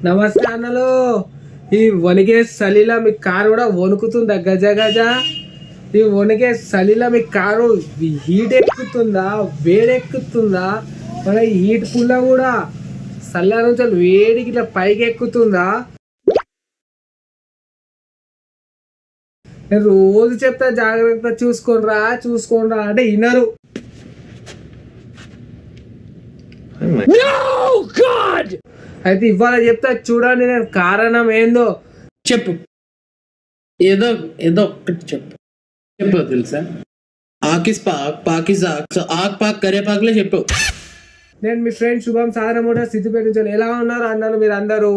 నమస్తే అన్నలు. ఈ వణికే చలిలో మీ కారు కూడా వణుకుతుందా గజ గజ? ఈ వణికే చలిలో మీ కారు హీట్ ఎక్కుతుందా వేడెక్కుతుందా? మన హీట్ పుల్ల కూడా చల్ల నుంచి వేడికి ఇట్లా పైకి ఎక్కుతుందా? నేను రోజు చెప్తా జాగ్రత్త చూసుకోండిరా అంటే వినరు. అయితే ఇవాళ చెప్తా చూడండి నేను కారణం ఏందో. చెప్పు, ఏదో ఏదో ఒక్కటి చెప్పు. తెలుసా? ఆకిస్ పాక్ పాకిస్ ఆక్ పాక్ కరేపాకులే చెప్పు. నేను మీ ఫ్రెండ్ శుభం సాధన మూట సిద్దిపేట నుంచి. ఎలా ఉన్నారు అన్నారు మీరు అందరూ?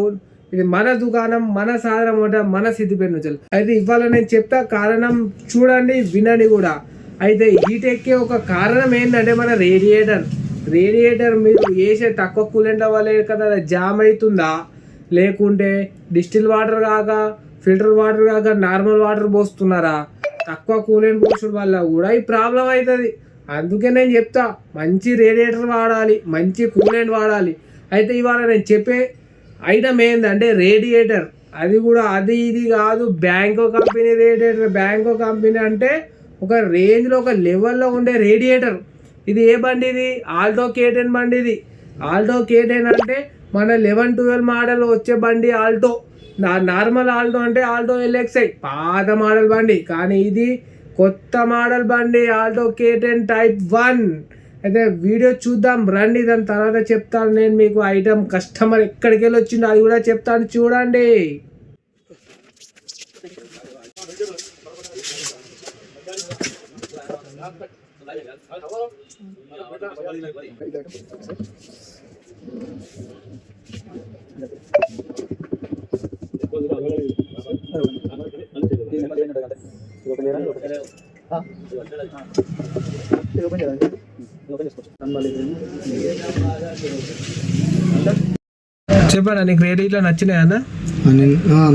ఇది మన దుకాణం, మన సాధన మూట, మన సిద్దిపేట నుంచి. అయితే ఇవాళ నేను చెప్తా కారణం చూడండి, వినండి కూడా. అయితే హీట్ ఎక్కే ఒక కారణం ఏంటంటే మన రేడియేటర్ మీరు వేసే తక్కువ కూలెంట్ వల్లే కదా జామ్ అవుతుందా, లేకుంటే డిస్టిల్ వాటర్ కాక ఫిల్టర్ వాటర్ కాక నార్మల్ వాటర్ పోస్తున్నారా? తక్కువ కూలెంట్ పోసడం వల్ల కూడా ఈ ప్రాబ్లం అవుతుంది. అందుకే నేను చెప్తా మంచి రేడియేటర్ వాడాలి, మంచి కూలెంట్ వాడాలి. అయితే ఇవాళ నేను చెప్పే ఐటమ్ ఏంటంటే రేడియేటర్. అది కూడా అది ఇది కాదు, బ్యాంకో కంపెనీ రేడియేటర్. బ్యాంకో కంపెనీ అంటే ఒక రేంజ్లో ఒక లెవెల్లో ఉండే రేడియేటర్. ఇది ఏ బండి? ఇది ఆల్టో K10 బండి. ఇది ఆల్టో K10 అంటే మన 11-12 మోడల్ వచ్చే బండి ఆల్టో. నార్మల్ ఆల్టో అంటే ఆల్టో LXi పాత మోడల్ బండి, కానీ ఇది కొత్త మోడల్ బండి ఆల్టో K10 Type 1. అయితే వీడియో చూద్దాం రండి, దాని తర్వాత చెప్తాను నేను మీకు ఐటమ్. కస్టమర్ ఎక్కడికి వెళ్ళి వచ్చిందో అది కూడా చెప్తాను చూడండి. చెప్పండి, నీకు రేడియేటర్ నచ్చినాయి అన్న?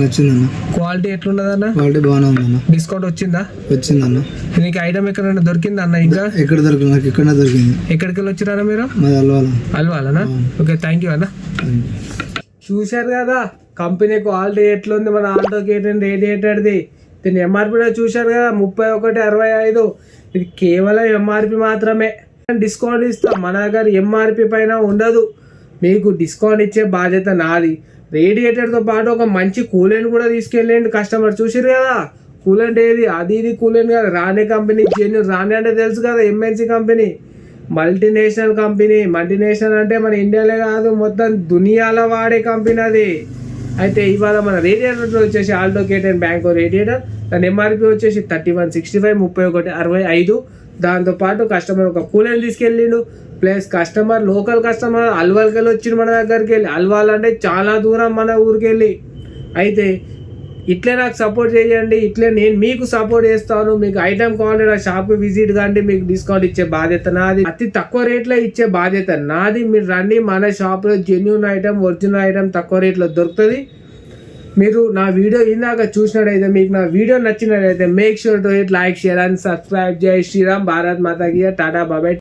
నచ్చిందన్న. క్వాలిటీ ఎట్లున్నదన్న? క్వాలిటీ బాగానే ఉందన్న. డిస్కౌంట్ వచ్చిందన్న. నీకు ఐటమ్ ఎక్కడైనా దొరికిందా అన్న? ఇంకా ఎక్కడ దొరికింది? నాకు ఎక్కడ దొరికింది. ఎక్కడికి వెళ్ళి వచ్చినారా మీరు? మాది అల్వాలనా? ఓకే, థ్యాంక్ యూ అన్న. చూశారు కదా కంపెనీ క్వాలిటీ ఎట్లుంది మన ఆల్టో K10 రేడియేటర్ది. దీని ఎంఆర్పీ చూశారు కదా, 31,65. ఇది కేవలం ఎంఆర్పి మాత్రమే. డిస్కౌంట్ ఇస్తాం, మన దగ్గర ఎంఆర్పి పైన ఉండదు. మీకు డిస్కౌంట్ ఇచ్చే బాధ్యత నాది. రేడియేటర్తో పాటు ఒక మంచి కూలెంట్ కూడా తీసుకెళ్ళండి కస్టమర్. చూసారు కదా కూలెంట్ ఏది, అది ఇది కూలెంట్ కదా. రాణి కంపెనీ జెన్యూన్. రాణి అంటే తెలుసు కదా, MNC company, multinational company. Multinational అంటే మన ఇండియాలో కాదు, మొత్తం దునియాలో వాడే కంపెనీ అది. అయితే ఇవాళ మన రేడియేటర్ వచ్చేసి ఆల్టో K10 బ్యాంకో రేడియేటర్. దాని ఎంఆర్పి వచ్చేసి 3165, 31,65. దాంతోపాటు కస్టమర్ ఒక కూలెంట్ తీసుకెళ్ళిండు. ప్లస్ కస్టమర్ లోకల్ కస్టమర్ అల్వాల్కి వెళ్ళి వచ్చిండు మన దగ్గరికి వెళ్ళి. అల్వాల్ అంటే చాలా దూరం మన ఊరికి వెళ్ళి. అయితే ఇట్లే నాకు సపోర్ట్ చేయండి, ఇట్లే నేను మీకు సపోర్ట్ చేస్తాను. మీకు ఐటమ్ కావాలి నా షాప్కి విజిట్ కండి, మీకు డిస్కౌంట్ ఇచ్చే బాధ్యత నాది. అతి తక్కువ రేట్లో ఇచ్చే బాధ్యత నాది. మీరు రండి, మన షాప్లో జెన్యూన్ ఐటమ్, ఒరిజినల్ ఐటమ్ తక్కువ రేట్లో దొరుకుతుంది. మీరు నా వీడియో ఇందాక చూసినట్టయితే, మీకు నా వీడియో నచ్చినట్టయితే make sure to hit like, share and subscribe. జై శ్రీరామ్, భారత్ మాతా కీ జై, టాటా బాబాయ్.